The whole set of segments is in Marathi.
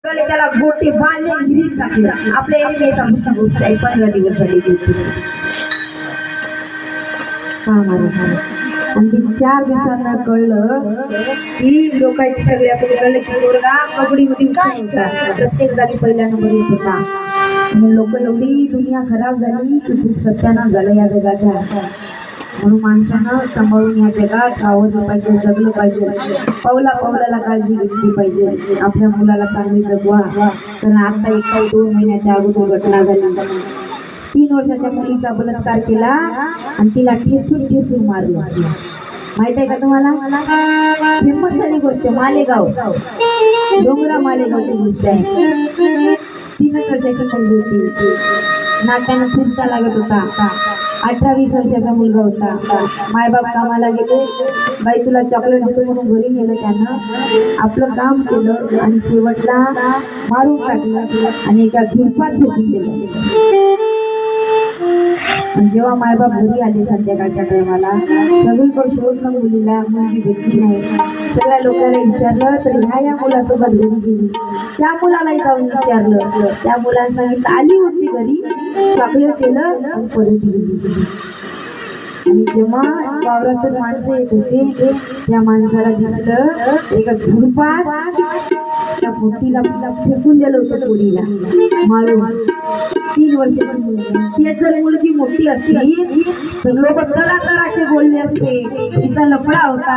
गले त्याला गोटे बांधले विहिरीत टाकलं. आपल्या एरिमेचा मोठी गोष्ट आहे. 15 दिवस झाले आणि 4 दिवसांना कळलं की लोकांची सगळे आपण कळलं की पोरगा कबड्डी मध्ये होता. प्रत्येक जागी पहिला नंबर येत होता. आणि लोक एवढी दुनिया खराब झाली की खूप सत्यानाश झालं या जगाचा. म्हणून माणसानं सांभाळून या जगात राहावं पाहिजे, जगलं पाहिजे. पावला पावलाला काळजी घेतली पाहिजे. आपल्या मुलाला चांगली जगवा. कारण आता 1-2 महिन्याच्या अगोदर घटना झाली. 3 वर्षाच्या मुलीचा बलात्कार केला आणि तिला ठेसून मारलं. माहित आहे का तुम्हाला? फेमस झाली गोष्ट. मालेगाव, डोंगरा मालेगावची गोष्ट आहे. 3 वर्षाची मुलगी होती. नाट्यानं फिरता लागत होता. 18-20 वर्षाचा मुलगा होता. मायबाप कामाला गेले. बाई तुला चॉकलेट देतो म्हणून घरी नेलं त्यानं. आपलं काम केलं आणि शेवटला मारून टाकलं आणि एका झुडपात फेकून दिलं. जेव्हा मायबाप घरी आले संध्याकाळच्या टायमाला, सगळीकडे शोधलं मुलीला, मुलगी भेटली नाही. सगळ्या लोकांना विचारलं तर ह्या मुलासोबत घरी गेली. त्या मुलालाही जाऊन विचारलं. त्या मुलाने सांगितलं आली होती घरी, चॉकलेट केलं आणि परत गेली. आणि जेव्हा वावरातून माणसं येत होते त्या माणसाला दिसलं एका झुडपात त्या पोटीला फेकून दिलं होतं. पोरीला मारून. 3 वर्षाची मुलगी. ती जर मुलगी मोठी असली तर लोक तरातराचे बोलले असते तिचा लफडा होता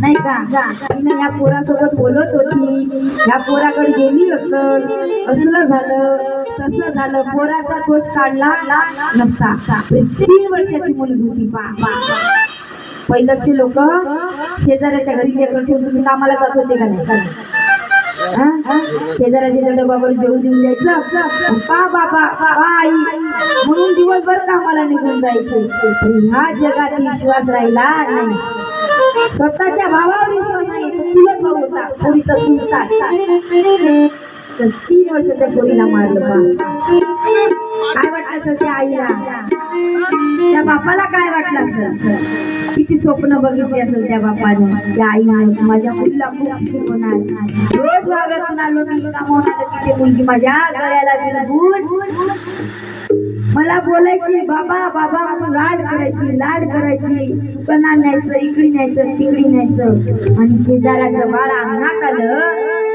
नाही का. तिने या पोरासोबत बोलत होती, या पोराकडे गेली असलं, असलं झालं तसं झालं, पोराचा दोष काढला नसता. 3 वर्षाची मुलगी होती. पहिल्याचे लोक शेजाऱ्याच्या घरी लेकरं ठेवून तुम्ही कामाला जात होते का नाही? शेजाऱ्याच्या डबावर जेवून देऊन द्यायचं. पा बाबा पा आई म्हणून दिवसभर कामाला निघून जायचे. ह्या जगात विश्वास राहिला नाही. स्वतःच्या भावावर विश्वास नाही. तुलाच भाऊ होता पोरीचा चुलता. 3 वर्षाच्या पोरीला मारलं. काय वाटलं असेल त्या आईला? त्या बापाला काय वाटलं असेल? किती स्वप्न बघितली असेल त्या बापाने. त्या आईने माझ्या मुलीला खूप शिकवणार. रोज वावरातून आलो मी कामावून आलं की ते मुलगी माझ्या गळ्याला बिलगून मला बोलायची बाबा बाबा म्हणून लाड करायची. दुकानात न्यायचं, इकडे न्यायचं, तिकडे न्यायचं. आणि शेजाऱ्याचं बाळ अंगणात आलं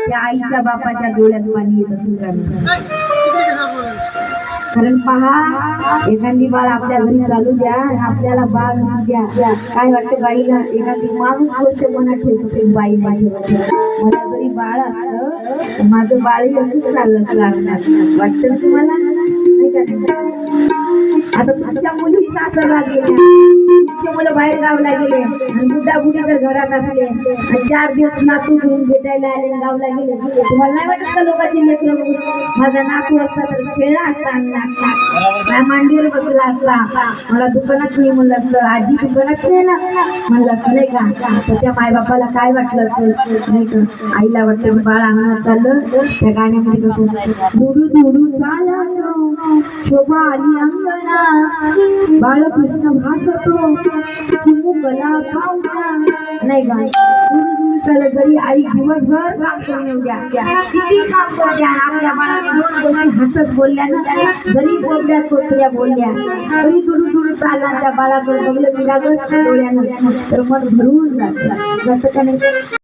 त्या आईच्या बापाच्या डोळ्यात पाणी येत असेल. कारण पहा, एखादी बाळ आपल्या घरी चालू द्या, आपल्याला बाळ द्या, काय वाटतं बाईला? एखादी माणूस गोष्ट मनात ठेवतो बाई माझ्या मला जरी बाळ असतं माझं बाळही असंच चाललं लागणार. वाटतं तुम्हाला? नाही का? आता तुमच्या मुली सासरला गेल्या, तुमचे मुलं बाहेर गावला गेले आणि बुड्डा बुडी जर घरात असले आणि 4 दिवस नातू घेऊन भेटायला आले गावला गेले, तुम्हाला नाही वाटत का लोकांची लेकरं बघून माझा नातू असता तर खेळला असता, मांडीवर बसला असला, मला दुकानात नाही म्हणलं असतं, आजी दुकानात नाही ना म्हणलं असं नाही का? तर त्या मायबापाला काय वाटलं असेल नाही का? आईला वाटलं बाळ अंगणात चाललं. त्या गाण्यामध्ये कसं धुडू धुडू चालतो शोभा आली अंगणा, बाळकृष्ण भासतो चिमुकला पाहुणा नाही का? जरी आई दिवसभर काम करून येऊ द्या, किती काम करू द्या, आपल्या बाळाला 2 गोष्टी हसत बोलल्या ना, जरी बोलल्या कोत्र्या बोलल्या तरी दुडू चालला त्या बाळाकडे बघलं विरागच डोळ्यानं तर मन भरून जातं. का नाही?